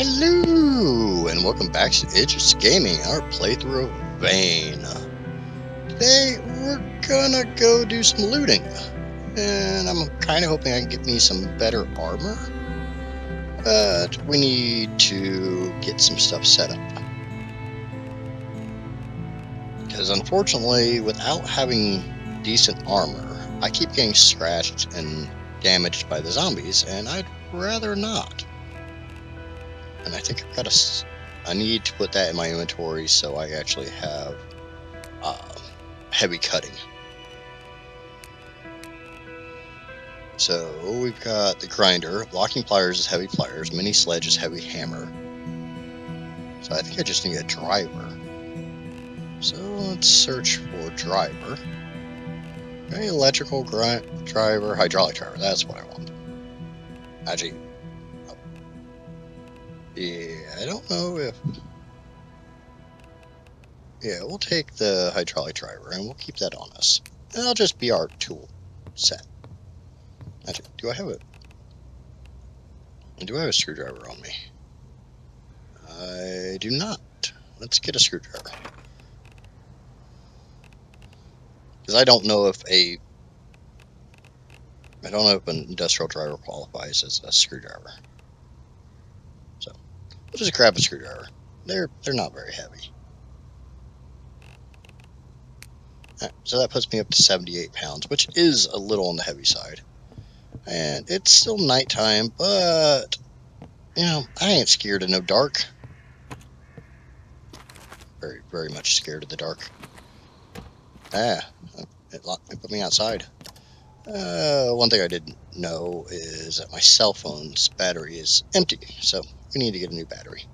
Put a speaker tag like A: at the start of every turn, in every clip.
A: Hello, and welcome back to Idris Gaming, our playthrough of Vane. Today, we're gonna go do some looting, and I'm kind of hoping I can get me some better armor, but we need to get some stuff set up. Because unfortunately, without having decent armor, I keep getting scratched and damaged by the zombies, and I'd rather not. And I think I need to put that in my inventory so I actually have heavy cutting. So we've got the grinder, locking pliers is heavy pliers, mini sledge is heavy hammer. So I think I just need a driver. So let's search for driver. Okay, electrical driver, hydraulic driver, that's what I want. Actually, yeah, I don't know if... Yeah, we'll take the hydraulic driver and we'll keep that on us. And that'll just be our tool set. Actually, do I have a screwdriver on me? I do not. Let's get a screwdriver. Because I don't know if an industrial driver qualifies as a screwdriver. So we'll just grab a screwdriver. They're not very heavy. Right, so that puts me up to 78 pounds, which is a little on the heavy side. And it's still nighttime, but you know, I ain't scared of no dark. Very, very much scared of the dark. It put me outside. One thing I didn't know is that my cell phone's battery is empty, so we need to get a new battery.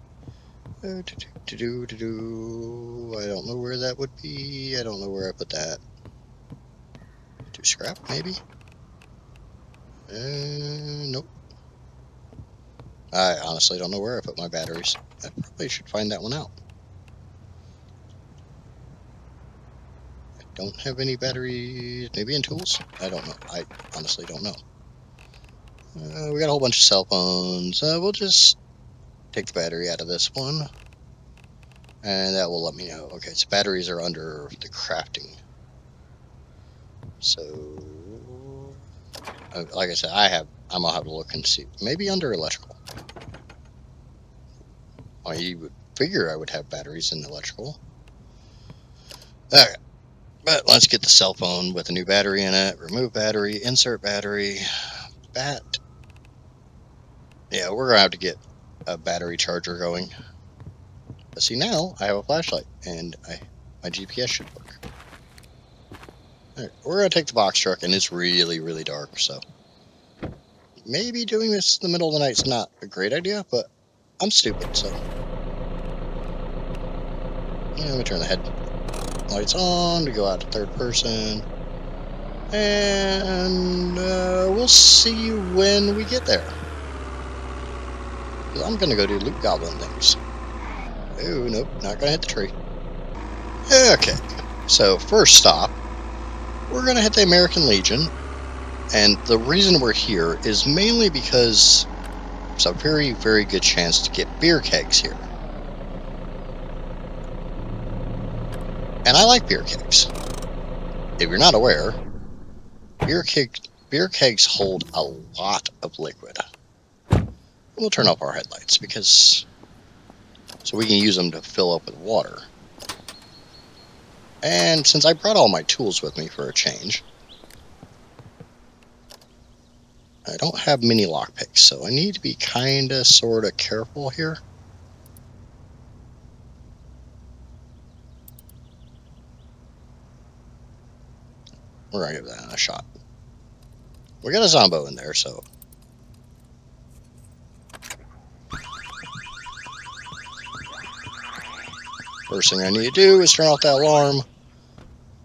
A: I don't know where that would be. I don't know where I put that. To scrap, maybe? Nope. I honestly don't know where I put my batteries. I probably should find that one out. I don't have any batteries. Maybe in tools? I don't know. I honestly don't know. We got a whole bunch of cell phones. We'll just take the battery out of this one. And that will let me know. Okay, so batteries are under the crafting. So, like I said, I'm gonna have to look and see. Maybe under electrical. Well, you would figure I would have batteries in electrical. Okay, but let's get the cell phone with a new battery in it. Remove battery, insert battery, Yeah, we're gonna have to get a battery charger going. But see, now I have a flashlight and my GPS should work. All right, we're gonna take the box truck, and it's really, really dark, so maybe doing this in the middle of the night is not a great idea, but I'm stupid, so. Yeah, let me turn the headlights on to go out to third person. And we'll see you when we get there. I'm gonna go do loot goblin things. Oh, nope, not gonna hit the tree. Okay, so first stop, we're gonna hit the American Legion. And the reason we're here is mainly because there's a very, very good chance to get beer kegs here. And I like beer kegs. If you're not aware, beer kegs hold a lot of liquid. We'll turn off our headlights so we can use them to fill up with water. And since I brought all my tools with me for a change, I don't have many lockpicks, so I need to be kinda sorta careful here. We're gonna give that a shot. We got a Zombo in there, so. First thing I need to do is turn off that alarm.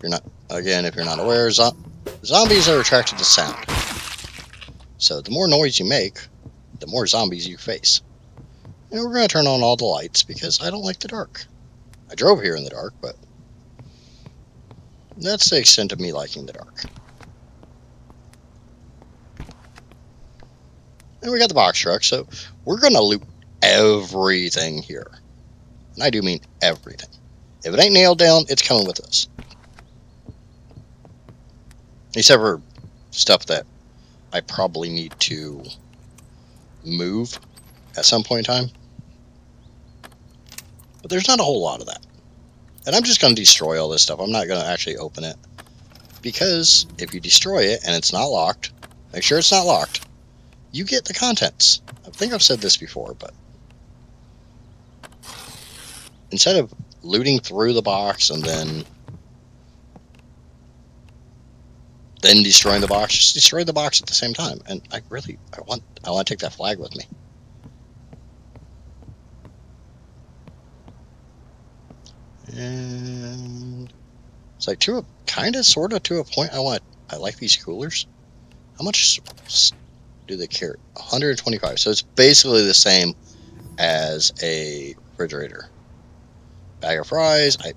A: If you're not aware, zombies are attracted to sound. So the more noise you make, the more zombies you face. And we're going to turn on all the lights because I don't like the dark. I drove here in the dark, but that's the extent of me liking the dark. And we got the box truck, so we're going to loot everything here. And I do mean everything. If it ain't nailed down, it's coming with us. Except for stuff that I probably need to move at some point in time. But there's not a whole lot of that. And I'm just going to destroy all this stuff. I'm not going to actually open it. Because if you destroy it and it's not locked, make sure it's not locked, you get the contents. I think I've said this before, but instead of looting through the box and then destroying the box, just destroy the box at the same time. And I want to take that flag with me. And it's like sort of to a point. I like these coolers. How much do they carry? 125. So it's basically the same as a refrigerator. Bag of fries. I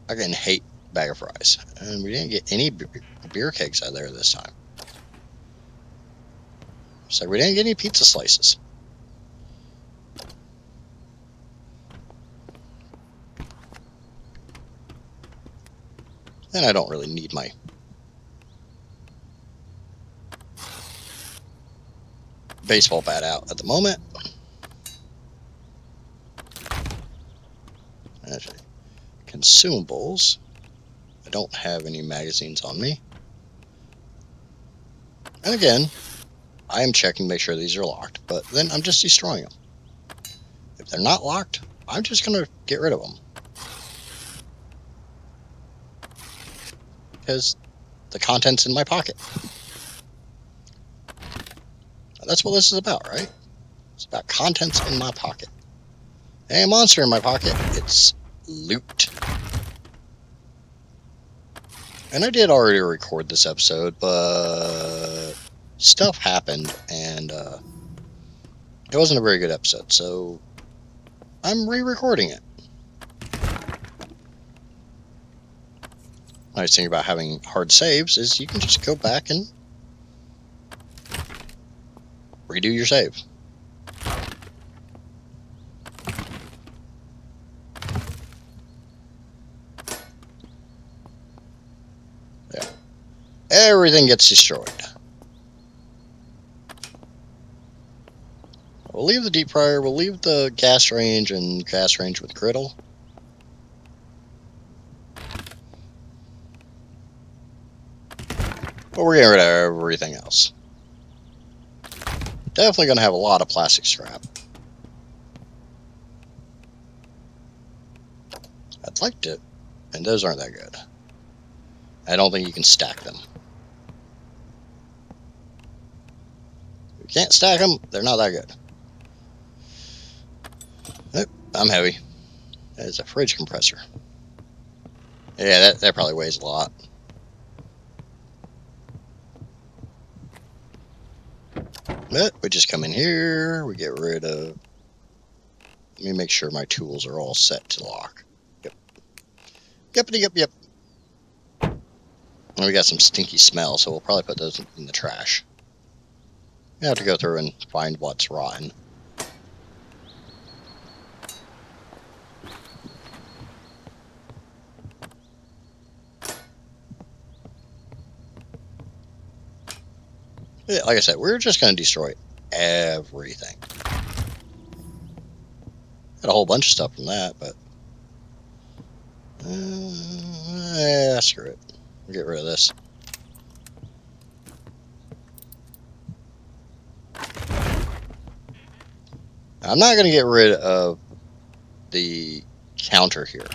A: fucking hate bag of fries. And we didn't get any beer kegs out of there this time. So we didn't get any pizza slices. And I don't really need my baseball bat out at the moment. Actually, consumables. I don't have any magazines on me. And again, I am checking to make sure these are locked, but then I'm just destroying them. If they're not locked, I'm just going to get rid of them. Because the content's in my pocket. That's what this is about, right? It's about contents in my pocket. Ain't a monster in my pocket. It's loot. And I did already record this episode, but stuff happened, and it wasn't a very good episode, so I'm re-recording it. Nice thing about having hard saves is you can just go back and redo your save. Yeah. Everything gets destroyed. We'll leave the deep fryer, we'll leave the gas range and gas range with griddle. But we're getting rid of everything else. Definitely going to have a lot of plastic scrap. I'd like to, and those aren't that good. I don't think you can stack them. If you can't stack them, they're not that good. Nope, I'm heavy. That is a fridge compressor. Yeah, that probably weighs a lot. But we just come in here, we get rid of... Let me make sure my tools are all set to lock. Yep. Yep. And we got some stinky smell, so we'll probably put those in the trash. We have to go through and find what's rotten. Yeah, like I said, we're just going to destroy everything. Got a whole bunch of stuff from that, but... yeah, screw it. We'll get rid of this. I'm not going to get rid of the counter here.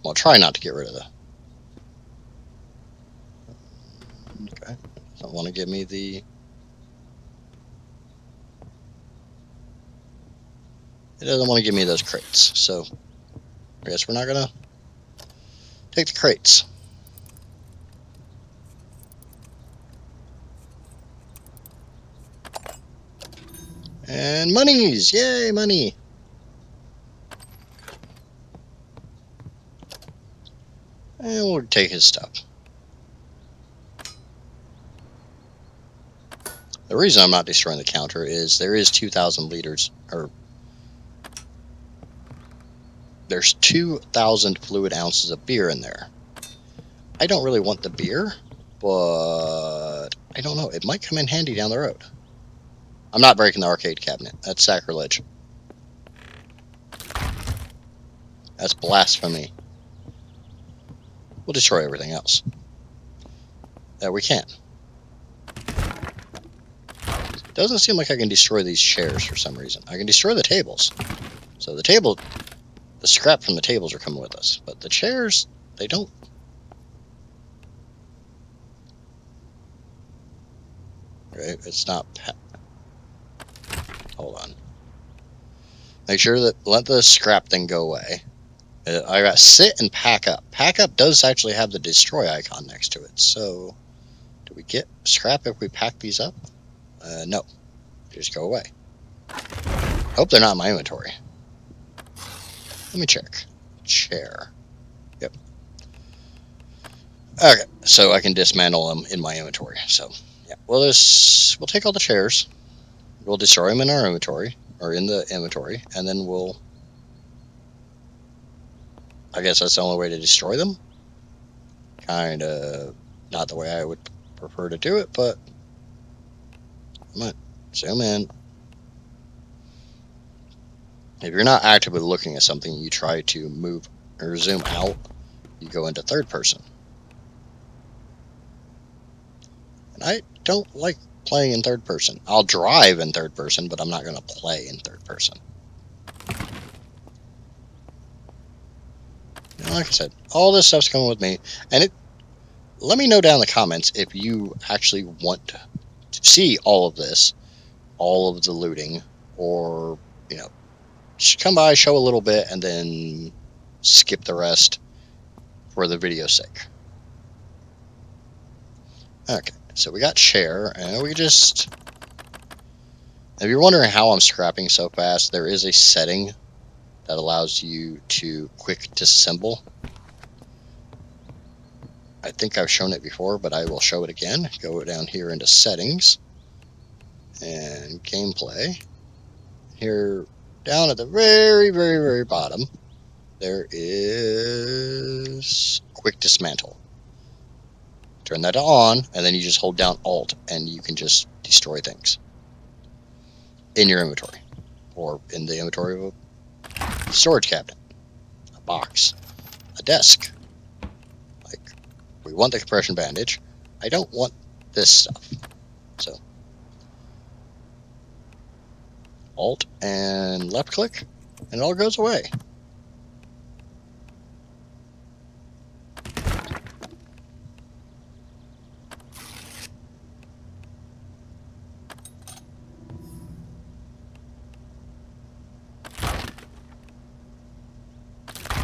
A: Well, try not to get rid of the... Okay. Don't want to give me the... It doesn't want to give me those crates, so I guess we're not going to take the crates. And monies! Yay, money! And we'll take his stuff. The reason I'm not destroying the counter is there is 2,000 liters, or there's 2,000 fluid ounces of beer in there. I don't really want the beer, but I don't know. It might come in handy down the road. I'm not breaking the arcade cabinet. That's sacrilege. That's blasphemy. We'll destroy everything else. We can't. Doesn't seem like I can destroy these chairs for some reason. I can destroy the tables. So the scrap from the tables are coming with us. But the chairs, they don't. Right? It's not. Hold on. Make sure that let the scrap thing go away. I got sit and pack up. Pack up does actually have the destroy icon next to it. So, do we get scrap if we pack these up? No. They just go away. Hope they're not in my inventory. Let me check. Chair. Yep. Okay, so I can dismantle them in my inventory. So, yeah. We'll take all the chairs. We'll destroy them in our inventory, or in the inventory, and then we'll... I guess that's the only way to destroy them. Kind of not the way I would prefer to do it, but... Come on, zoom in. If you're not actively looking at something, you try to move or zoom out, you go into third person. And I don't like playing in third person. I'll drive in third person, but I'm not going to play in third person. Like I said, all this stuff's coming with me, and let me know down in the comments if you actually want to see all of this, all of the looting, or, you know, just come by, show a little bit, and then skip the rest for the video's sake. Okay, so we got share, and we just... If you're wondering how I'm scrapping so fast, there is a setting that allows you to quick disassemble. I think I've shown it before, but I will show it again. Go down here into settings and gameplay. Here, down at the very, very, very bottom, there is quick dismantle. Turn that on, and then you just hold down Alt, and you can just destroy things in your inventory, or in the inventory of a storage cabinet, a box, a desk. Like, we want the compression bandage. I don't want this stuff. So, Alt and left click, and it all goes away.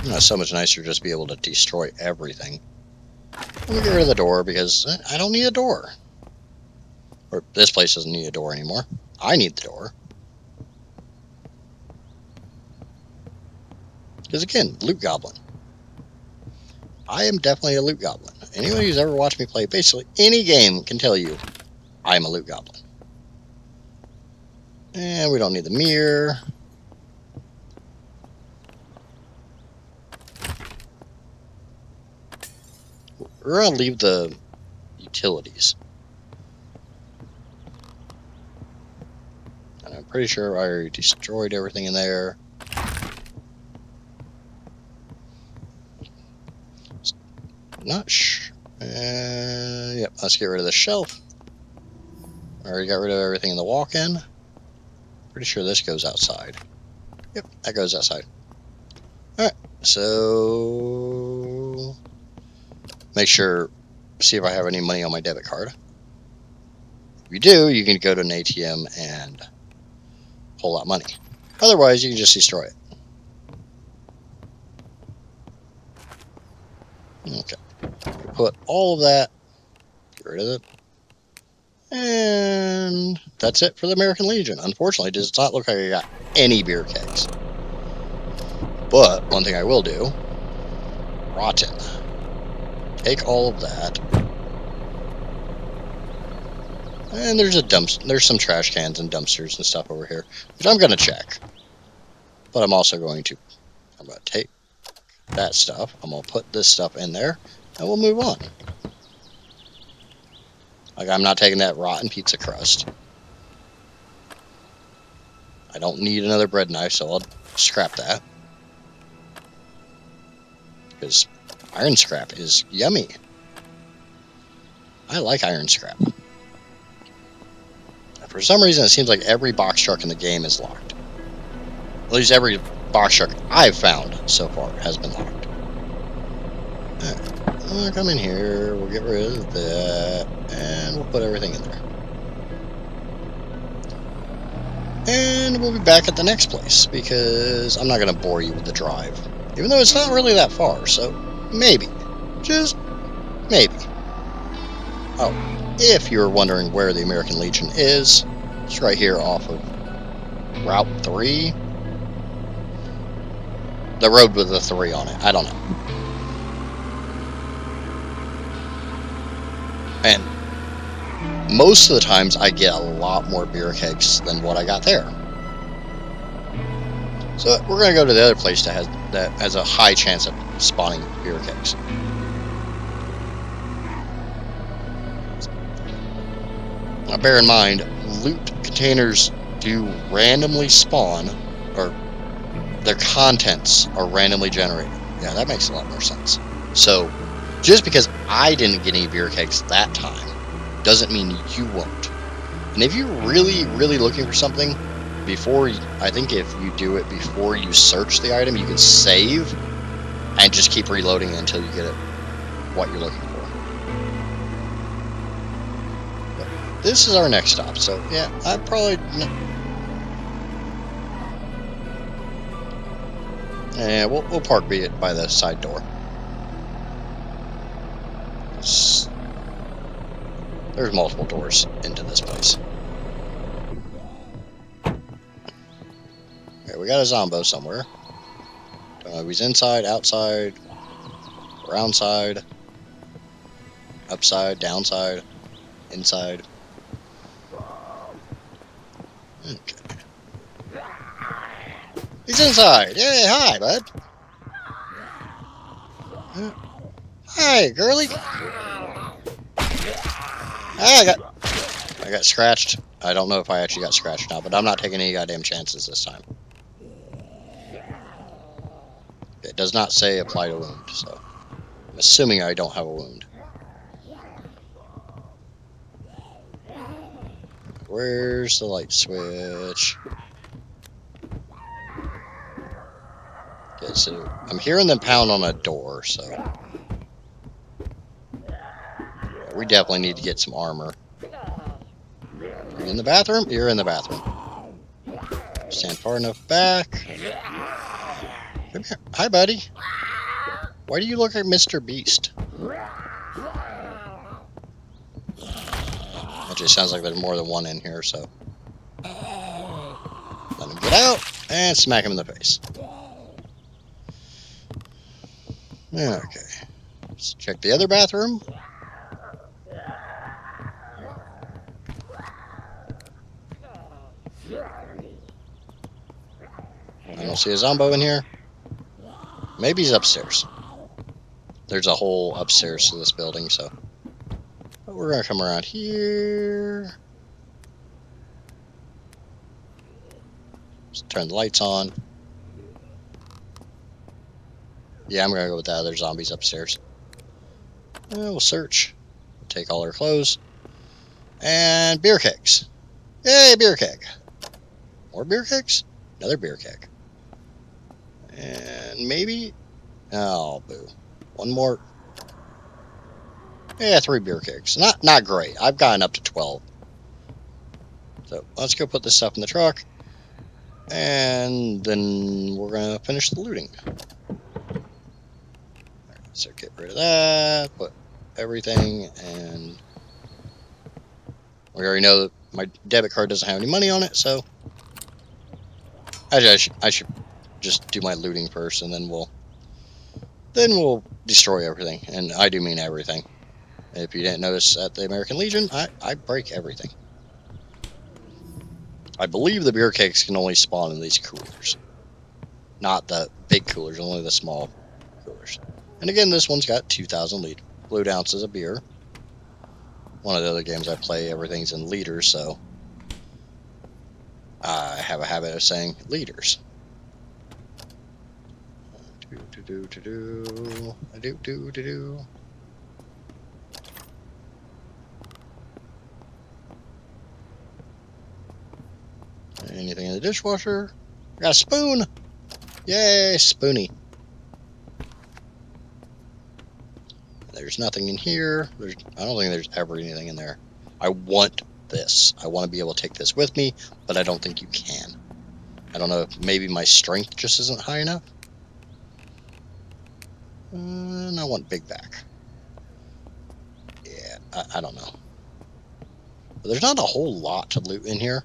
A: It's so much nicer just to be able to destroy everything. Let me get rid of the door because I don't need a door. Or this place doesn't need a door anymore. I need the door. Because again, loot goblin. I am definitely a loot goblin. Anyone who's ever watched me play basically any game can tell you I am a loot goblin. And we don't need the mirror. We're going to leave the utilities. And I'm pretty sure I already destroyed everything in there. Not sure. Yep, let's get rid of the shelf. I already got rid of everything in the walk-in. Pretty sure this goes outside. Yep, that goes outside. Alright, so... Make sure, see if I have any money on my debit card. If you do, you can go to an ATM and pull out money. Otherwise, you can just destroy it. Okay. Put all of that, get rid of it. And that's it for the American Legion. Unfortunately, it does not look like I got any beer kegs. But one thing I will do, rotten. Take all of that. And there's some trash cans and dumpsters and stuff over here, which I'm going to check. But I'm also going to I'm going to take that stuff. I'm going to put this stuff in there, and we'll move on. Like, I'm not taking that rotten pizza crust. I don't need another bread knife, so I'll scrap that. Because iron scrap is yummy. I like iron scrap. For some reason, it seems like every box truck in the game is locked. At least every box truck I've found so far has been locked. Alright, we'll come in here, we'll get rid of that, and we'll put everything in there. And we'll be back at the next place, because I'm not going to bore you with the drive. Even though it's not really that far, so maybe. Just maybe. Oh, if you're wondering where the American Legion is, it's right here off of Route 3. The road with the 3 on it. I don't know. And most of the times I get a lot more beer kegs than what I got there. So we're going to go to the other place that has a high chance of spawning beer kegs. Now bear in mind, loot containers do randomly spawn, or their contents are randomly generated. Yeah, that makes a lot more sense. So, just because I didn't get any beer kegs that time, doesn't mean you won't. And if you're really, really looking for something, I think if you do it before you search the item, you can save and just keep reloading it until you get what you're looking for. This is our next stop, so yeah, I'd probably... Yeah, we'll park by the side door. There's multiple doors into this place. Okay, we got a Zombo somewhere. Don't know if he's inside, outside, around side, upside, downside, inside. Okay. He's inside. Yay, hi, bud. Hi, girly. I got scratched. I don't know if I actually got scratched now, but I'm not taking any goddamn chances this time. It does not say apply to wound, so I'm assuming I don't have a wound. Where's the light switch? Okay, so I'm hearing them pound on a door, so we definitely need to get some armor. Are you in the bathroom? You're in the bathroom. Stand far enough back. Come here. Hi, buddy. Why do you look like Mr. Beast? It just sounds like there's more than one in here, so let him get out and smack him in the face. Okay. Let's check the other bathroom. I don't see a Zombo in here. Maybe he's upstairs. There's a hole upstairs to this building, so but we're gonna come around here. Just turn the lights on. Yeah, I'm gonna go with that. There's zombies upstairs. We'll search. Take all our clothes. And beer kegs. Yay, beer keg. More beer kegs? Another beer keg. And maybe... Oh, boo. One more. Yeah, 3 beer kegs. Not great. I've gotten up to 12. So let's go put this stuff in the truck. And then we're going to finish the looting. So get rid of that. Put everything. And we already know that my debit card doesn't have any money on it. So I should just do my looting first. And then we'll destroy everything. And I do mean everything. If you didn't notice at the American Legion, I break everything. I believe the beer kegs can only spawn in these coolers. Not the big coolers, only the small coolers. And again, this one's got 2,000 fluid ounces of beer. One of the other games I play, everything's in liters, so I have a habit of saying liters. Anything in the dishwasher? I got a spoon! Yay, spoony. There's nothing in here. I don't think there's ever anything in there. I want this. I want to be able to take this with me, but I don't think you can. I don't know if maybe my strength just isn't high enough. And I want big back. Yeah, I don't know. But there's not a whole lot to loot in here.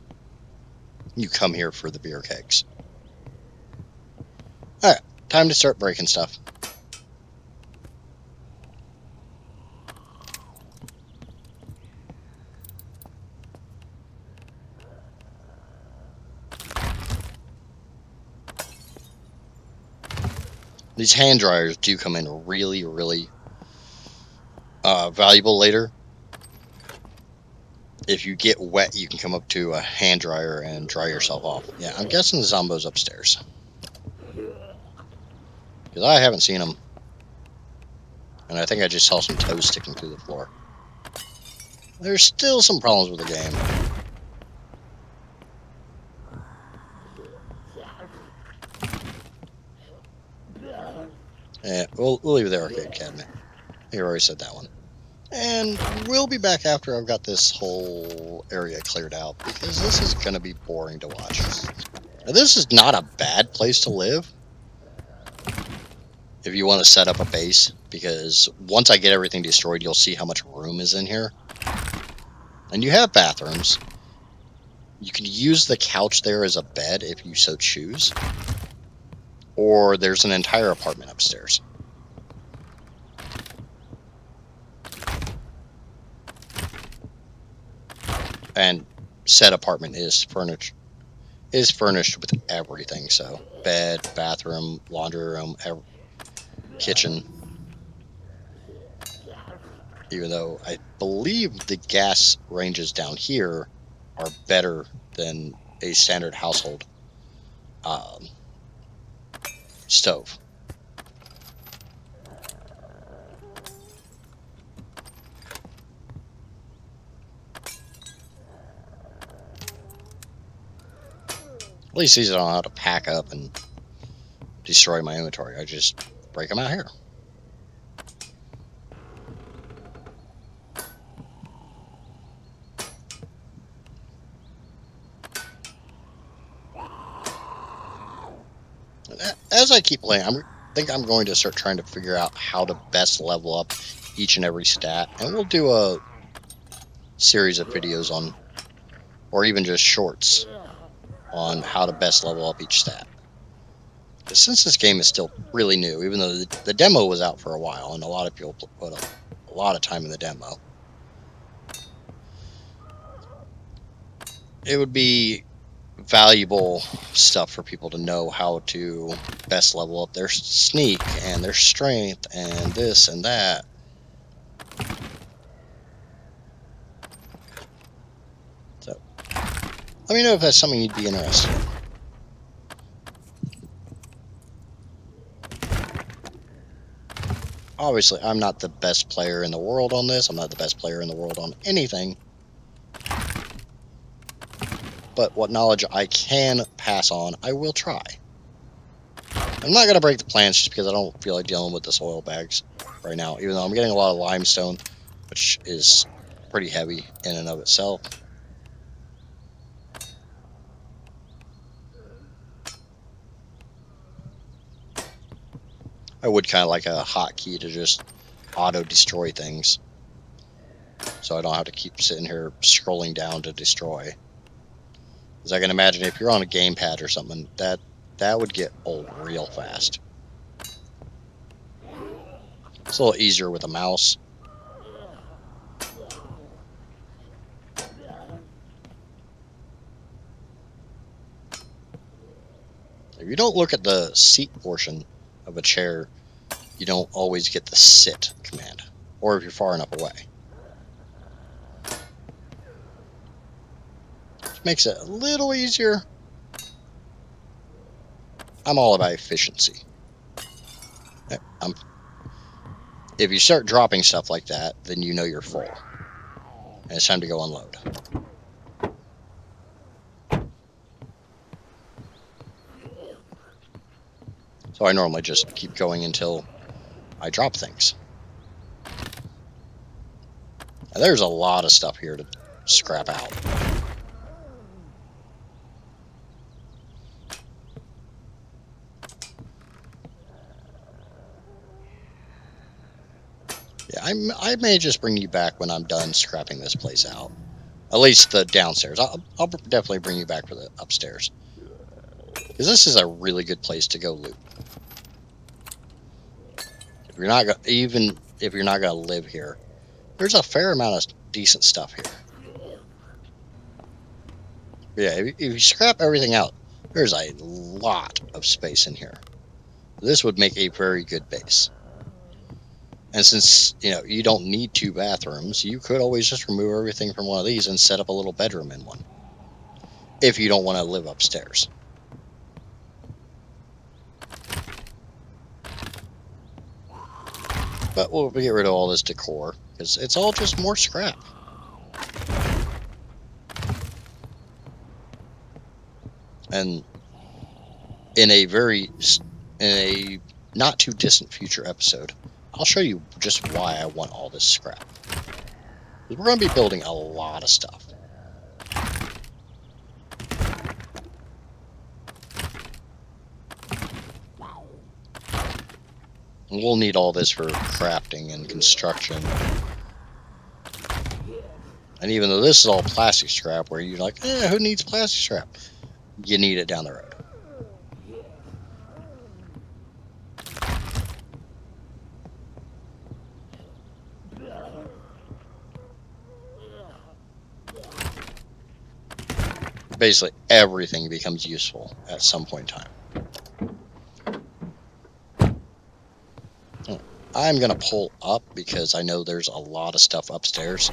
A: You come here for the beer kegs. Alright, time to start breaking stuff. These hand dryers do come in really, really valuable later. If you get wet, you can come up to a hand dryer and dry yourself off. Yeah, I'm guessing the Zombo's upstairs. Because I haven't seen them. And I think I just saw some toes sticking through the floor. There's still some problems with the game. Yeah, we'll leave the arcade cabinet. I already said that one. And we'll be back after I've got this whole area cleared out, because this is going to be boring to watch. Now, this is not a bad place to live if you want to set up a base, because once I get everything destroyed, you'll see how much room is in here. And you have bathrooms. You can use the couch there as a bed if you so choose. Or there's an entire apartment upstairs. And said apartment is furnished with everything. So bed, bathroom, laundry room, kitchen. Even though I believe the gas ranges down here are better than a standard household stove. At least these I don't know how to pack up and destroy my inventory. I just break them out here. As I keep playing, I think I'm going to start trying to figure out how to best level up each and every stat. And we'll do a series of videos on, or even just shorts, on how to best level up each stat. But since this game is still really new, even though the demo was out for a while, and a lot of people put a lot of time in the demo, it would be valuable stuff for people to know how to best level up their sneak and their strength and this and that. So let me know if that's something you'd be interested in. Obviously, I'm not the best player in the world on this. I'm not the best player in the world on anything. But what knowledge I can pass on, I will try. I'm not going to break the plants just because I don't feel like dealing with the soil bags right now, even though I'm getting a lot of limestone, which is pretty heavy in and of itself. I would kind of like a hotkey to just auto-destroy things, so I don't have to keep sitting here scrolling down to destroy. Because I can imagine if you're on a gamepad or something, that would get old real fast. It's a little easier with a mouse. If you don't look at the seat portion of a chair, you don't always get the sit command, or if you're far enough away. Which makes it a little easier. I'm all about efficiency. If you start dropping stuff like that, then you know you're full. And it's time to go unload. So I normally just keep going until I drop things. And there's a lot of stuff here to scrap out. Yeah, I may just bring you back when I'm done scrapping this place out. At least the downstairs. I'll definitely bring you back for the upstairs. Because this is a really good place to go loot. If you're not even if you're not gonna live here, there's a fair amount of decent stuff here. Yeah, if you scrap everything out, there's a lot of space in here. This would make a very good base. And since, you don't need 2 bathrooms, you could always just remove everything from one of these and set up a little bedroom in one. If you don't want to live upstairs. But we'll get rid of all this decor, because it's all just more scrap. And in a not too distant future episode, I'll show you just why I want all this scrap. We're going to be building a lot of stuff. And we'll need all this for crafting and construction. And even though this is all plastic scrap, where you're like, who needs plastic scrap? You need it down the road. Basically, everything becomes useful at some point in time. I'm going to pull up because I know there's a lot of stuff upstairs.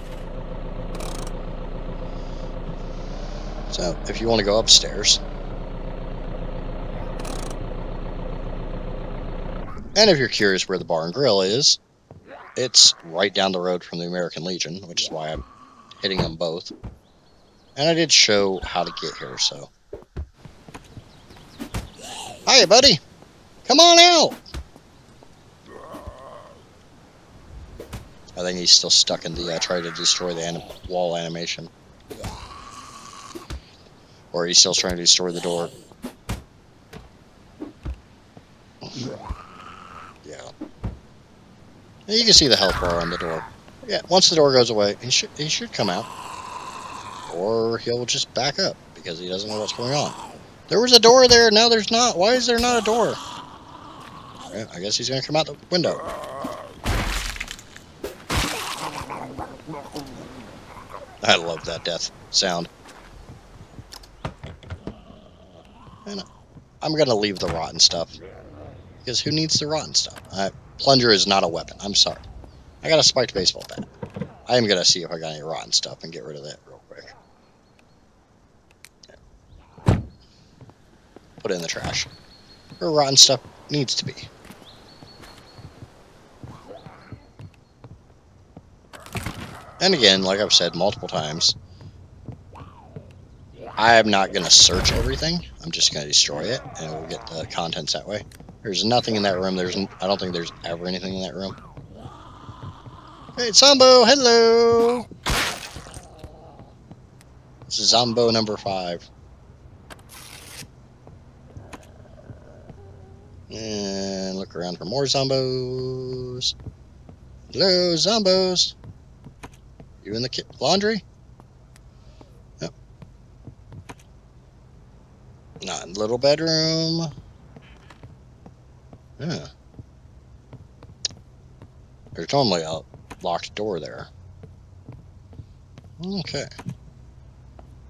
A: So, if you want to go upstairs. And if you're curious where the bar and grill is, it's right down the road from the American Legion, which is why I'm hitting them both. And I did show how to get here, so. Hiya, buddy! Come on out! I think he's still stuck in the try to destroy the wall animation. Or he's still trying to destroy the door. Yeah. And you can see the health bar on the door. Yeah, once the door goes away, he should come out. Or he'll just back up because he doesn't know what's going on. There was a door there, now there's not. Why is there not a door? Yeah, I guess he's going to come out the window. I love that death sound. And I'm going to leave the rotten stuff. Because who needs the rotten stuff? Plunger is not a weapon. I'm sorry. I got a spiked baseball bat. I am going to see if I got any rotten stuff and get rid of that real quick. Put it in the trash. Where rotten stuff needs to be. And again, like I've said multiple times, I'm not going to search everything. I'm just going to destroy it, and we'll get the contents that way. There's nothing in that room. I don't think there's ever anything in that room. Hey, Zombo, hello! This is Zombo number 5. And look around for more Zombos. Hello, Zombos. You in the laundry? Yep. Not in the little bedroom. Yeah. There's normally a locked door there. Okay.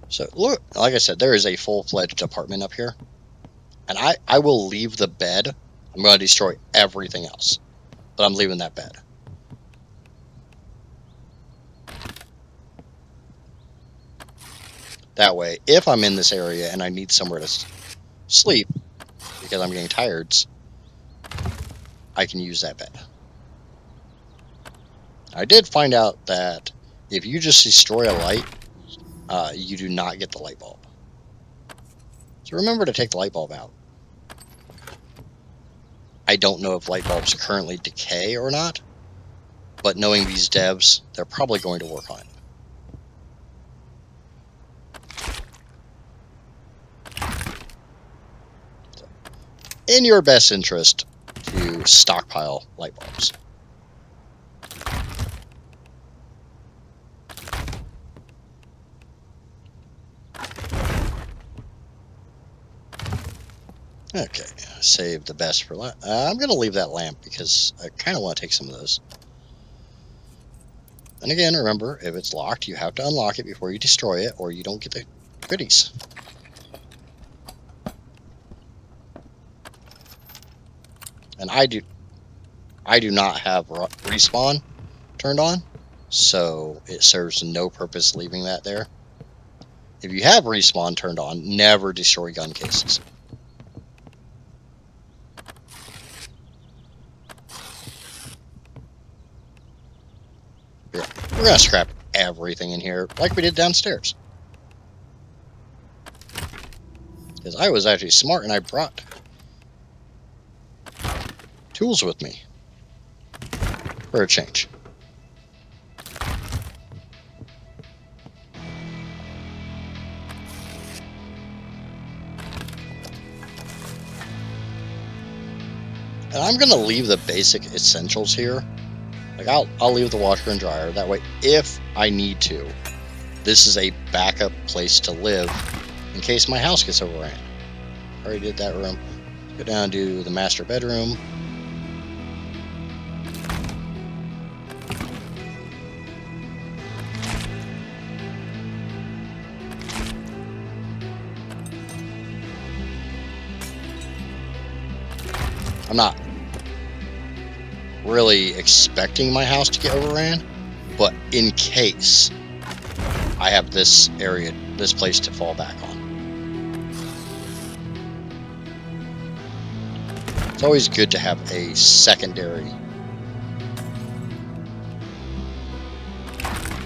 A: So, look, like I said, there is a full-fledged apartment up here. And I will leave the bed. I'm going to destroy everything else. But I'm leaving that bed. That way, if I'm in this area and I need somewhere to sleep, because I'm getting tired, I can use that bed. I did find out that if you just destroy a light, you do not get the light bulb. So remember to take the light bulb out. I don't know if light bulbs currently decay or not, but knowing these devs, they're probably going to work on it. So, in your best interest to stockpile light bulbs. Okay, save the best for last. I'm going to leave that lamp because I kind of want to take some of those. And again, remember, if it's locked, you have to unlock it before you destroy it, or you don't get the goodies. And I do not have respawn turned on, so it serves no purpose leaving that there. If you have respawn turned on, never destroy gun cases. Yeah, we're gonna scrap everything in here like we did downstairs. Because I was actually smart and I brought tools with me for a change. And I'm gonna leave the basic essentials here. Like I'll leave the washer and dryer. That way, if I need to, this is a backup place to live in case my house gets overran. Already did that room. Go down to the master bedroom. I'm not really expecting my house to get overran, but in case, I have this area, this place to fall back on. It's always good to have a secondary.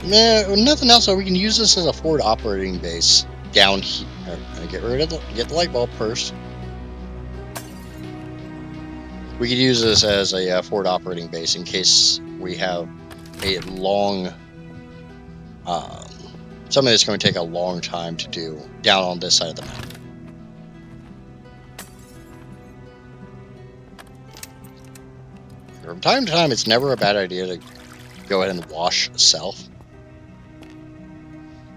A: Nothing else, so we can use this as a forward operating base down here. Get the light bulb first. We could use this as a forward operating base in case we have a long, something that's going to take a long time to do down on this side of the map. From time to time, it's never a bad idea to go ahead and wash self.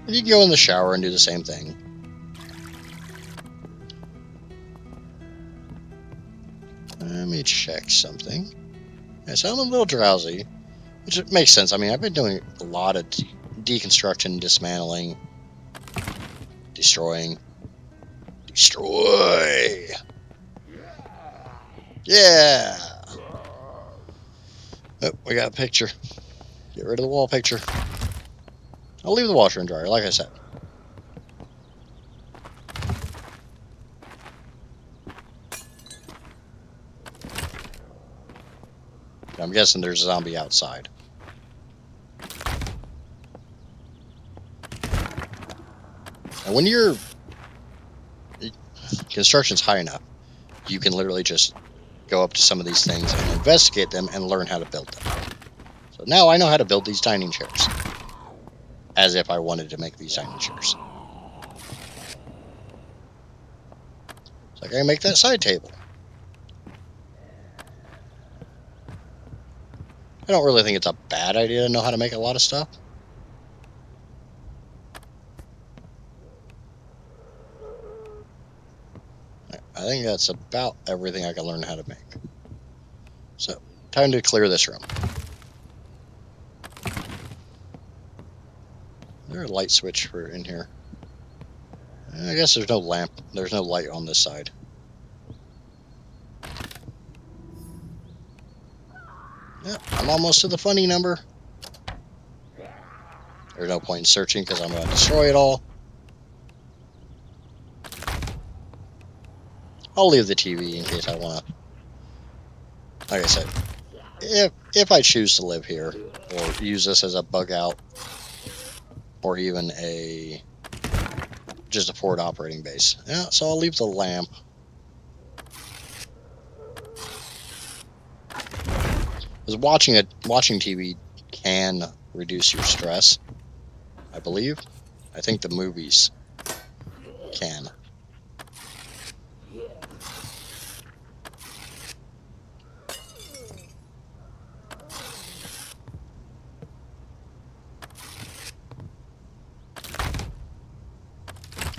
A: And you can go in the shower and do the same thing. Let me check something. Yeah, so I'm a little drowsy, which makes sense. I mean, I've been doing a lot of deconstruction, dismantling, destroying. Destroy! Yeah! Oh, we got a picture. Get rid of the wall picture. I'll leave the washer and dryer, like I said. I'm guessing there's a zombie outside. And when your construction's high enough, you can literally just go up to some of these things and investigate them and learn how to build them. So now I know how to build these dining chairs. As if I wanted to make these dining chairs. So I can make that side table. I don't really think it's a bad idea to know how to make a lot of stuff. I think that's about everything I can learn how to make. So, time to clear this room. Is there a light switch for in here? I guess there's no lamp. There's no light on this side. Yep, I'm almost to the funny number. There's no point in searching because I'm going to destroy it all. I'll leave the TV in case I want to. Like I said, if I choose to live here or use this as a bug out or even just a forward operating base. Yeah, so I'll leave the lamp. Because watching TV can reduce your stress, I believe. I think the movies can.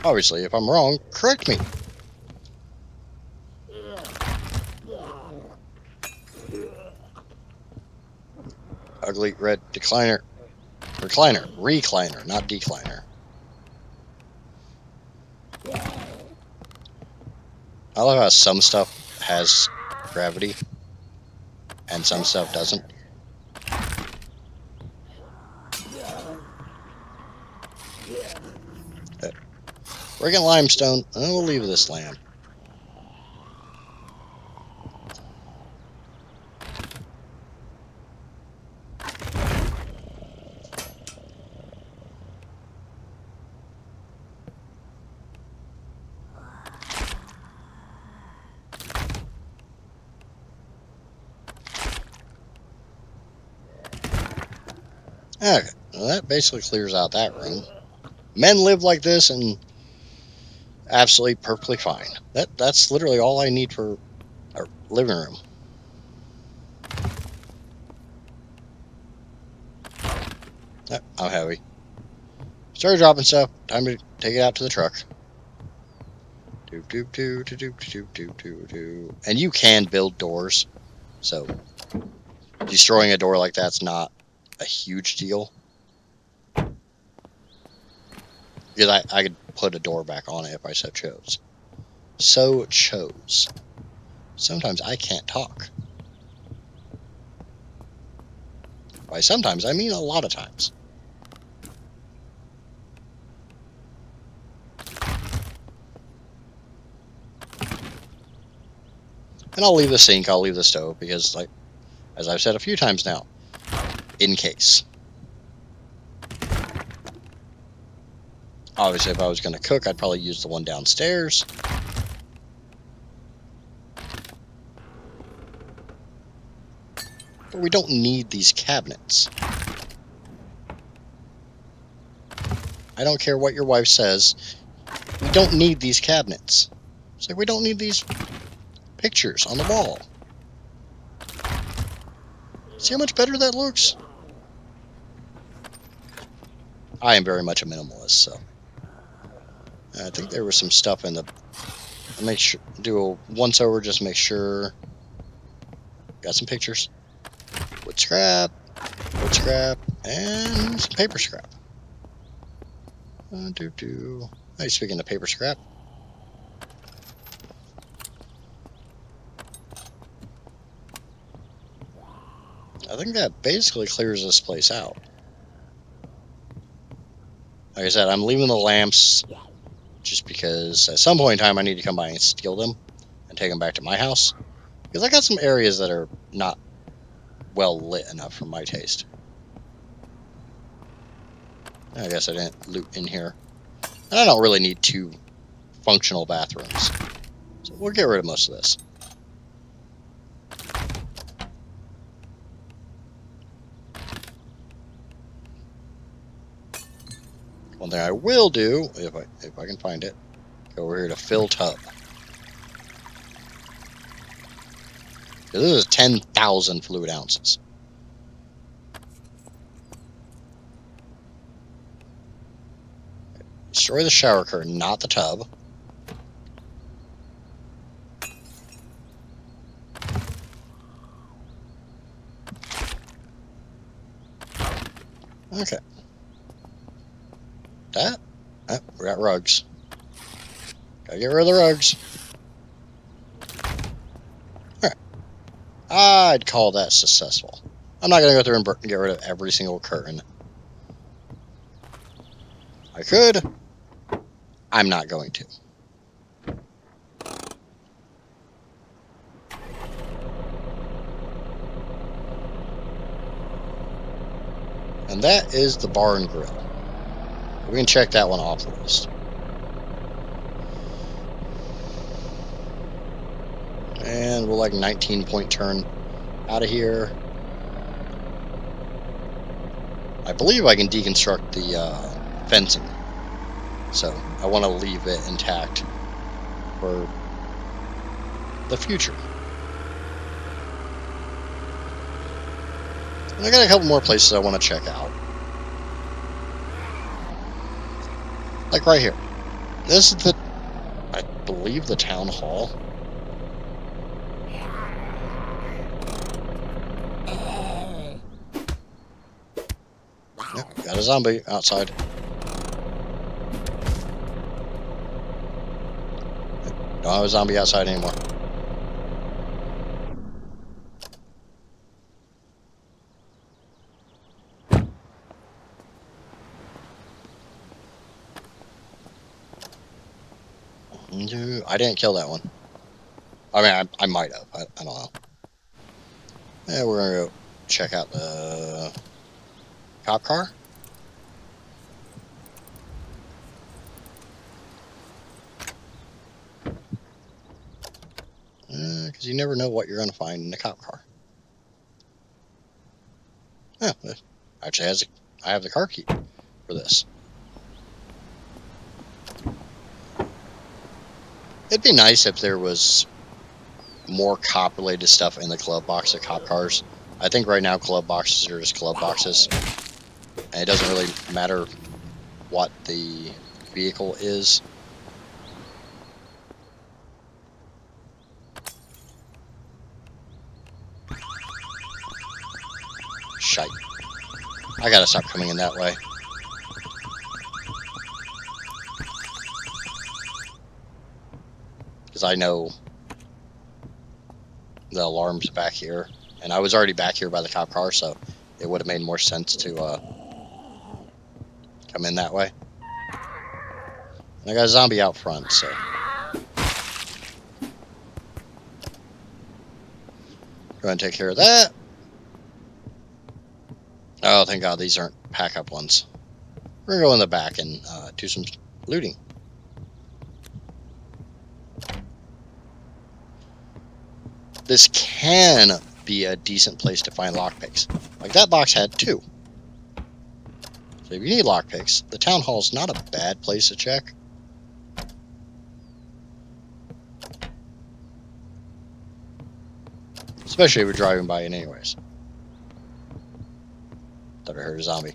A: Obviously, if I'm wrong, correct me. Ugly red recliner, not decliner. I love how some stuff has gravity and some stuff doesn't. We're getting limestone. We'll leave this lamp. Okay, well, that basically clears out that room. Men live like this and absolutely perfectly fine. That's literally all I need for our living room. I'm heavy. Started dropping stuff. Time to take it out to the truck. And you can build doors, so destroying a door like that's not a huge deal. Because I could put a door back on it if I so chose. Sometimes I can't talk. By sometimes, I mean a lot of times. And I'll leave the sink, I'll leave the stove, because, like, as I've said a few times now, in case. Obviously, if I was going to cook, I'd probably use the one downstairs. But we don't need these cabinets. I don't care what your wife says. We don't need these cabinets. It's like we don't need these pictures on the wall. See how much better that looks? I am very much a minimalist, so. I think there was some stuff in the. I'll make sure, do a once over, just make sure. Got some pictures. Wood scrap, and some paper scrap. Hey, speaking of paper scrap. I think that basically clears this place out. Like I said, I'm leaving the lamps just because at some point in time I need to come by and steal them and take them back to my house. Because I got some areas that are not well lit enough for my taste. I guess I didn't loot in here. And I don't really need 2 functional bathrooms. So we'll get rid of most of this. One thing I will do, if I can find it, go over here to fill tub. This is 10,000 fluid ounces. Destroy the shower curtain, not the tub. Okay. We got rugs. Gotta get rid of the rugs. Alright. I'd call that successful. I'm not going to go through and get rid of every single curtain. I could. I'm not going to. And that is the bar and grill. We can check that one off the list. And we'll like 19-point turn out of here. I believe I can deconstruct the fencing. So I want to leave it intact for the future. And I got a couple more places I want to check out. Like right here. This is I believe, the town hall. Yep, got a zombie outside. Don't have a zombie outside anymore. No, I didn't kill that one. I mean, I might have. I don't know. Yeah, we're gonna go check out the cop car. Because you never know what you're gonna find in the cop car. Yeah, actually I have the car key for this. It'd be nice if there was more cop-related stuff in the glove box of cop cars. I think right now glove boxes are just glove boxes. And it doesn't really matter what the vehicle is. Shite. I gotta stop coming in that way. Because I know the alarm's back here. And I was already back here by the cop car, so it would have made more sense to come in that way. And I got a zombie out front, so. Go ahead and take care of that. Oh, thank God these aren't pack-up ones. We're going to go in the back and do some looting. This can be a decent place to find lockpicks. Like that box had 2. So if you need lockpicks, the town hall is not a bad place to check. Especially if you're driving by it anyways. Thought I heard a zombie.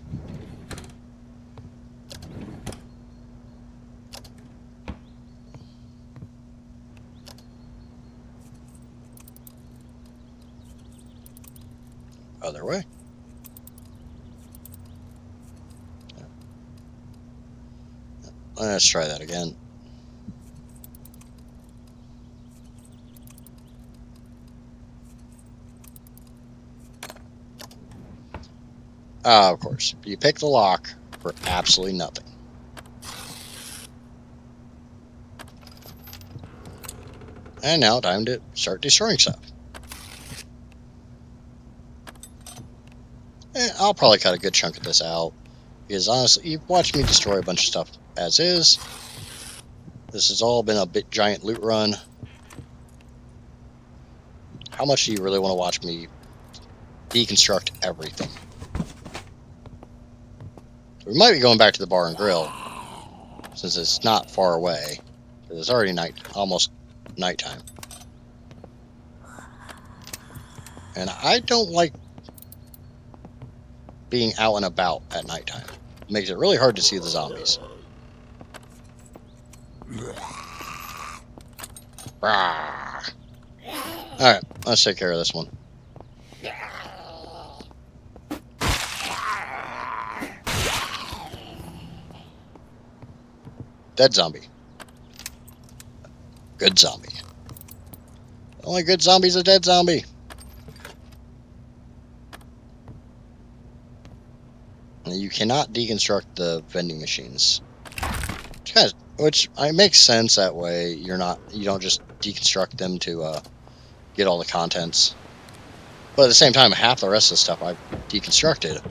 A: Other way. Let's try that again. Of course, you pick the lock for absolutely nothing. And now time to start destroying stuff. I'll probably cut a good chunk of this out. Because honestly, you've watched me destroy a bunch of stuff as is. This has all been a big giant loot run. How much do you really want to watch me deconstruct everything? We might be going back to the bar and grill, since it's not far away. It's already almost nighttime. And I don't like being out and about at nighttime. It makes it really hard to see the zombies. Alright, let's take care of this one. Dead zombie. Good zombie. The only good zombie's a dead zombie. cannot deconstruct the vending machines. Which makes sense that way. You don't just deconstruct them to get all the contents. But at the same time, half the rest of the stuff I've deconstructed.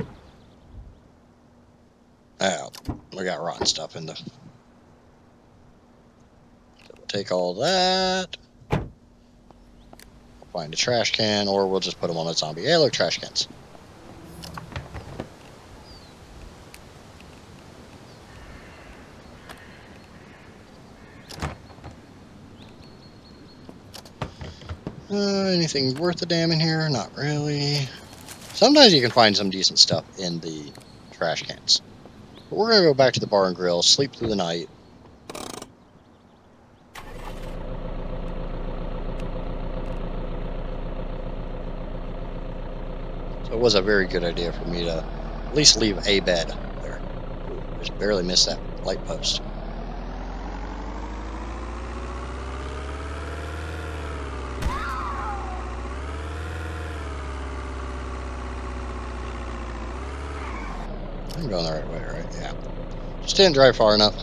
A: Oh, we got rotten stuff in the. So we'll take all that. Find a trash can, or we'll just put them on a zombie. Hey, look, trash cans. Anything worth a damn in here? Not really. Sometimes you can find some decent stuff in the trash cans. But we're going to go back to the bar and grill, sleep through the night. So it was a very good idea for me to at least leave a bed there. Just barely missed that light post. I'm going the right way, right? Yeah. Just didn't drive far enough.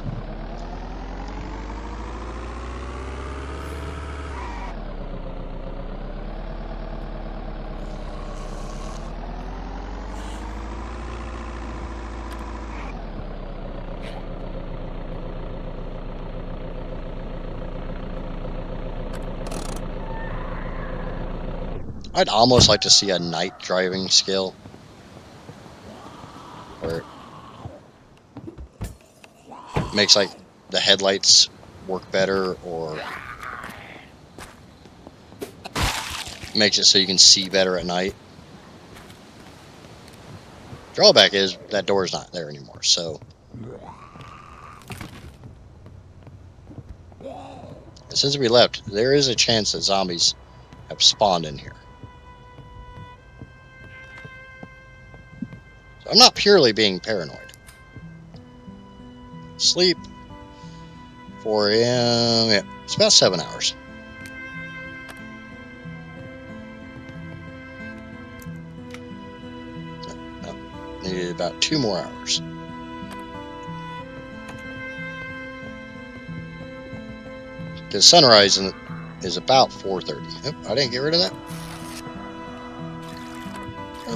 A: I'd almost like to see a night driving skill. Where it makes like the headlights work better, or makes it so you can see better at night. Drawback is that door's not there anymore, so since we left, there is a chance that zombies have spawned in here. So I'm not purely being paranoid. Sleep. 4 a.m. Yeah, it's about 7 hours. Needed about 2 more hours. Because sunrise is about 4:30. Nope, I didn't get rid of that.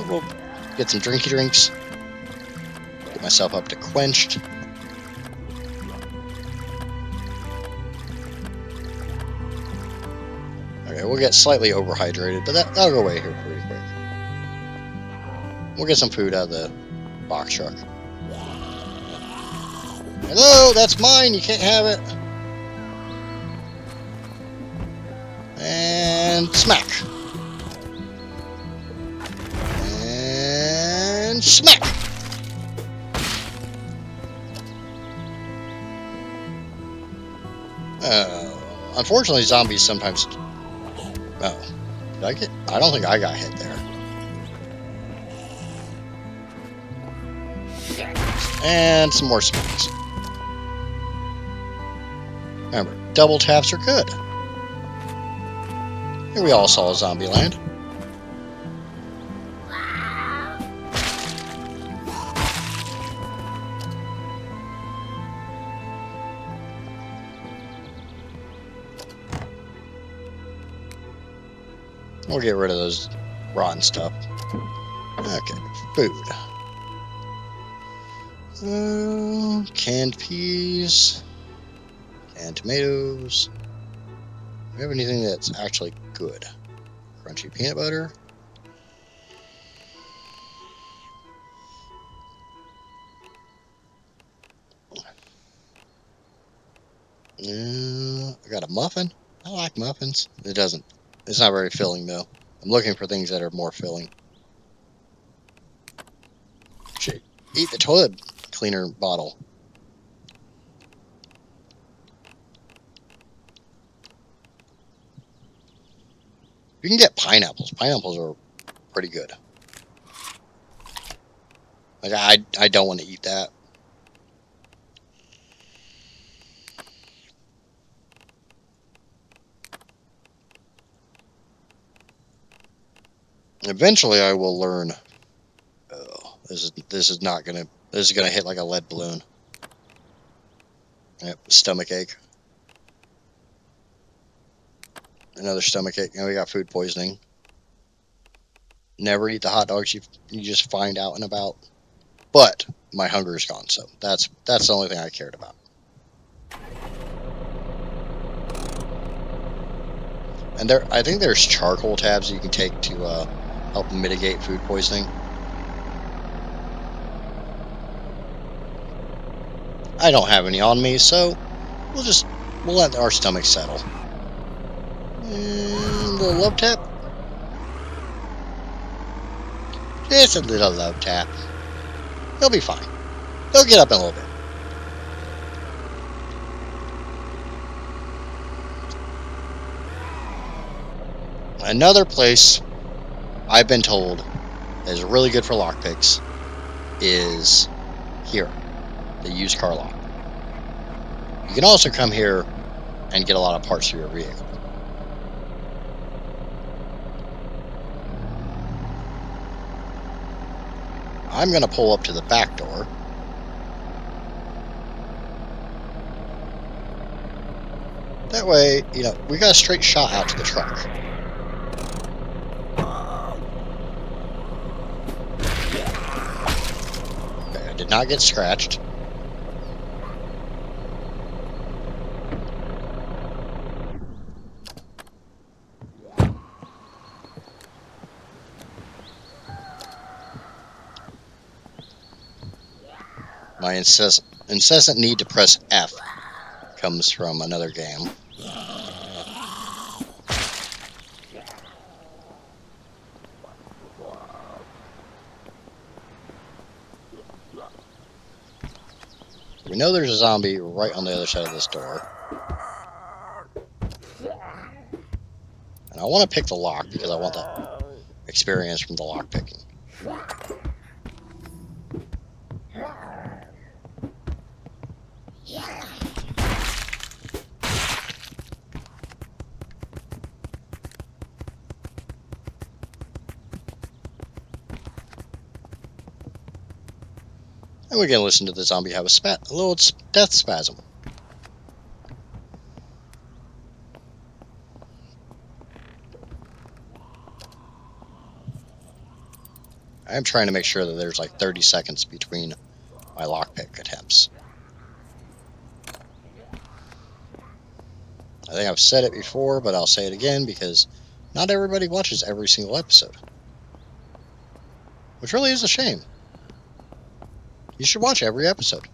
A: We'll get some drinky drinks. Get myself up to quenched. Okay, we'll get slightly overhydrated, but that'll go away here pretty quick. We'll get some food out of the box truck. Hello, that's mine. You can't have it. And smack. And smack. Unfortunately, zombies sometimes. Oh, did I don't think I got hit there. And some more smacks. Remember, double taps are good. Here we all saw Zombie Land. We'll get rid of those rotten stuff. Okay, food. Canned peas. Canned tomatoes. Do we have anything that's actually good? Crunchy peanut butter. I got a muffin. I like muffins. It's not very filling though. I'm looking for things that are more filling. Should eat the toilet cleaner bottle. You can get pineapples. Pineapples are pretty good. Like I don't want to eat that. Eventually, I will learn. Oh, this is not gonna This is gonna hit like a lead balloon. Yep, stomach ache. Another stomach ache. And we got food poisoning. Never eat the hot dogs you just find out and about. But my hunger is gone, so that's the only thing I cared about. And I think there's charcoal tabs you can take to help mitigate food poisoning. I don't have any on me, so we'll let our stomachs settle. And a little love tap. Just a little love tap. He'll be fine. He'll get up in a little bit. Another place I've been told is really good for lockpicks is here, the used car lot. You can also come here and get a lot of parts for your vehicle. I'm going to pull up to the back door. That way, we got a straight shot out to the truck. Okay, I did not get scratched. My incessant need to press F comes from another game. We know there's a zombie right on the other side of this door. And I want to pick the lock because I want that experience from the lock picking. And we're going to listen to the zombie have a little death spasm. I'm trying to make sure that there's like 30 seconds between my lockpick attempts. I think I've said it before, but I'll say it again because not everybody watches every single episode. Which really is a shame. You should watch every episode.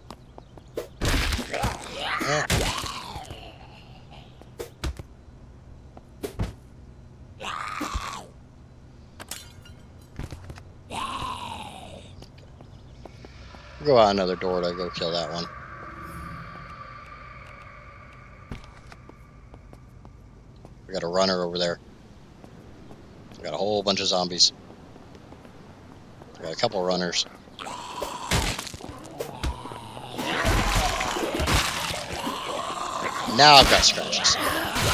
A: We'll go out another door to go kill that one. We got a runner over there. We got a whole bunch of zombies. We got a couple of runners. Now I've got scratches.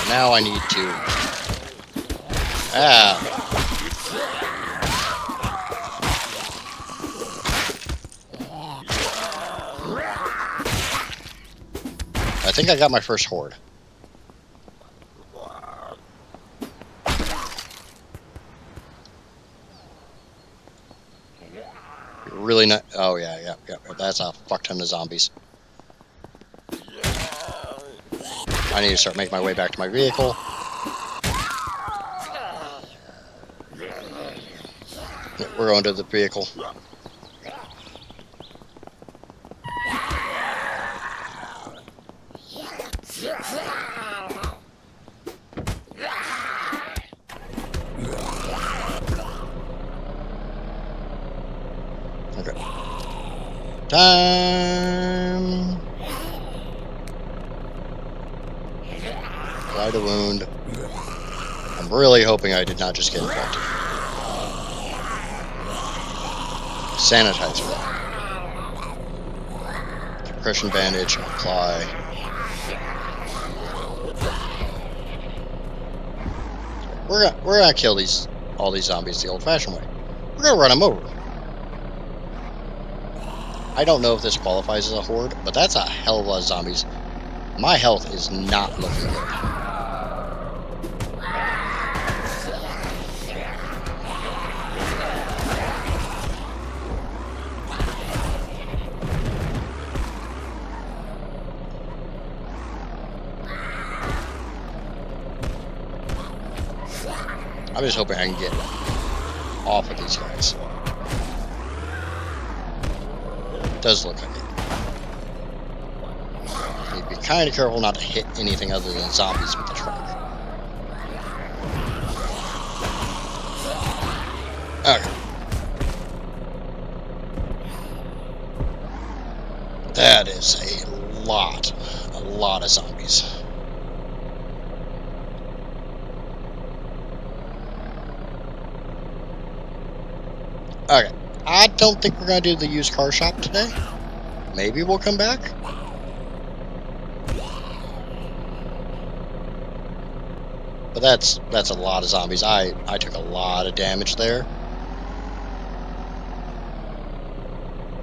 A: Now I need to... I think I got my first horde. Really not... Oh, yeah. That's a fuck ton of zombies. I need to start making my way back to my vehicle. We're going to the vehicle. Okay. Time. Apply the wound. I'm really hoping I did not just get infected. Sanitize that. Compression bandage, apply. We're gonna kill all these zombies the old-fashioned way. We're gonna run them over. I don't know if this qualifies as a horde, but that's a hell of a lot of zombies. My health is not looking good. I'm just hoping I can get off of these guys. Does look like it. Need to be kind of careful not to hit anything other than zombies with the truck. Okay. That is a lot of zombies. Okay. I don't think we're going to do the used car shop today. Maybe we'll come back. But that's a lot of zombies. I took a lot of damage there.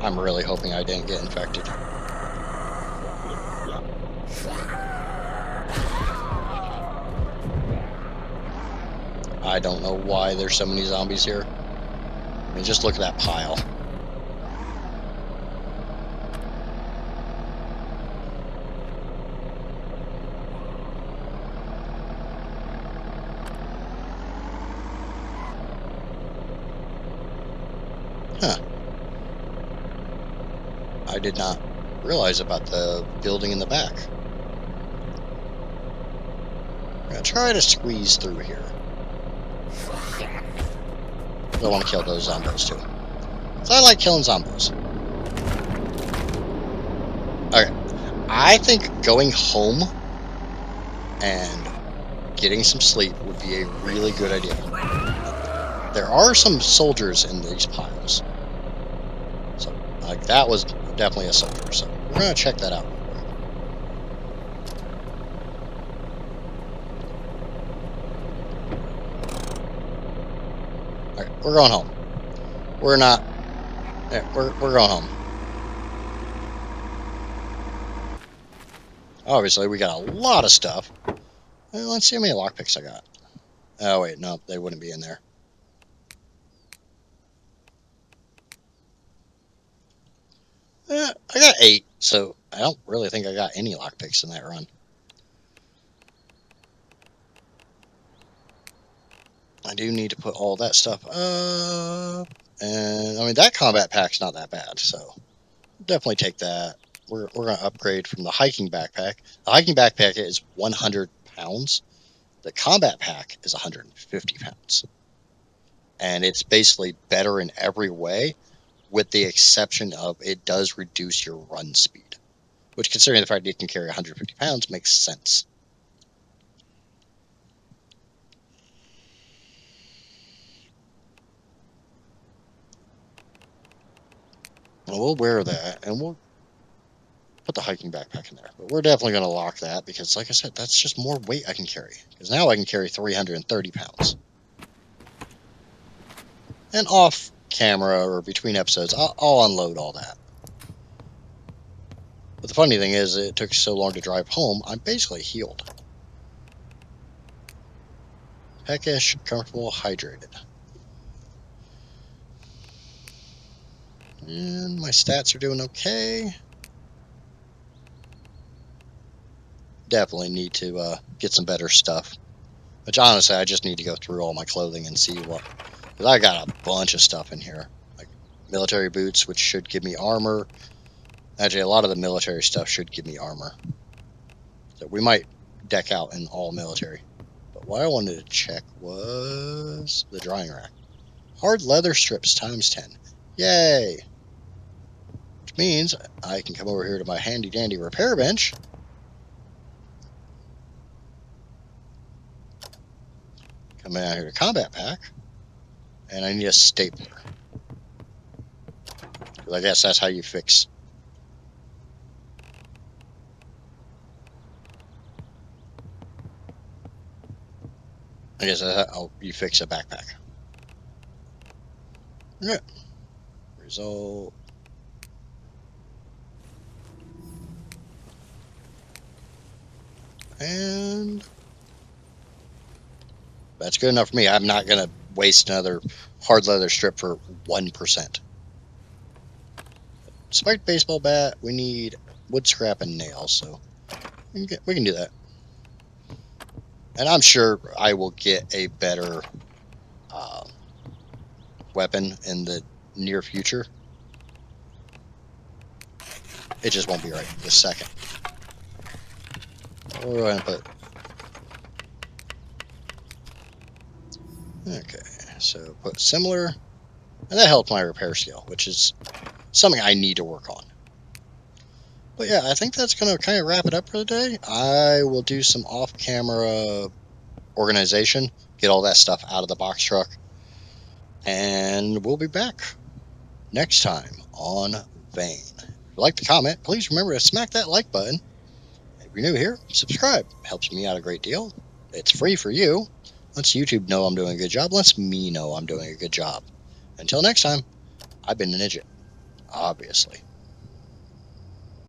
A: I'm really hoping I didn't get infected. I don't know why there's so many zombies here. I mean, just look at that pile. Huh. I did not realize about the building in the back. I'm going to try to squeeze through here. I want to kill those zombos too. So I like killing zombos. Okay. I think going home and getting some sleep would be a really good idea. There are some soldiers in these piles. So, like, that was definitely a soldier. So, we're going to check that out. Alright, we're going home. We're not... We're going home. Obviously, we got a lot of stuff. Well, let's see how many lockpicks I got. Oh, wait, no, they wouldn't be in there. I got 8, so I don't really think I got any lockpicks in that run. I do need to put all that stuff up. And, I mean, that combat pack's not that bad, so definitely take that. We're going to upgrade from the hiking backpack. The hiking backpack is 100 pounds. The combat pack is 150 pounds. And it's basically better in every way, with the exception of it does reduce your run speed. Which, considering the fact that it can carry 150 pounds, makes sense. Well, we'll wear that, and we'll put the hiking backpack in there. But we're definitely going to lock that because, like I said, that's just more weight I can carry. Because now I can carry 330 pounds. And off camera or between episodes, I'll unload all that. But the funny thing is, it took so long to drive home, I'm basically healed. Peckish, comfortable, hydrated. And my stats are doing okay. Definitely need to get some better stuff. Which honestly, I just need to go through all my clothing and see what... Because I got a bunch of stuff in here. Like military boots, which should give me armor. Actually, a lot of the military stuff should give me armor. So we might deck out in all military. But what I wanted to check was the drying rack. Hard leather strips times 10. Yay! Which means I can come over here to my handy dandy repair bench. Come out here to combat pack. And I need a stapler. Because I guess that's how you fix. I guess that's how you fix a backpack. Yeah. Result. And that's good enough for me. I'm not going to waste another hard leather strip for 1%. Spiked baseball bat, we need wood scrap and nails, so we can do that. And I'm sure I will get a better weapon in the near future. It just won't be right this second. We're going to put... Okay, so put similar, and that helped my repair skill, which is something I need to work on. But yeah, I think that's going to kind of wrap it up for the day. I will do some off-camera organization, get all that stuff out of the box truck, and we'll be back next time on Vane. If you like the comment, please remember to smack that like button. If you're new here, subscribe. Helps me out a great deal. It's free for you. Lets YouTube know I'm doing a good job. Lets me know I'm doing a good job. Until next time, I've been an idiot, obviously.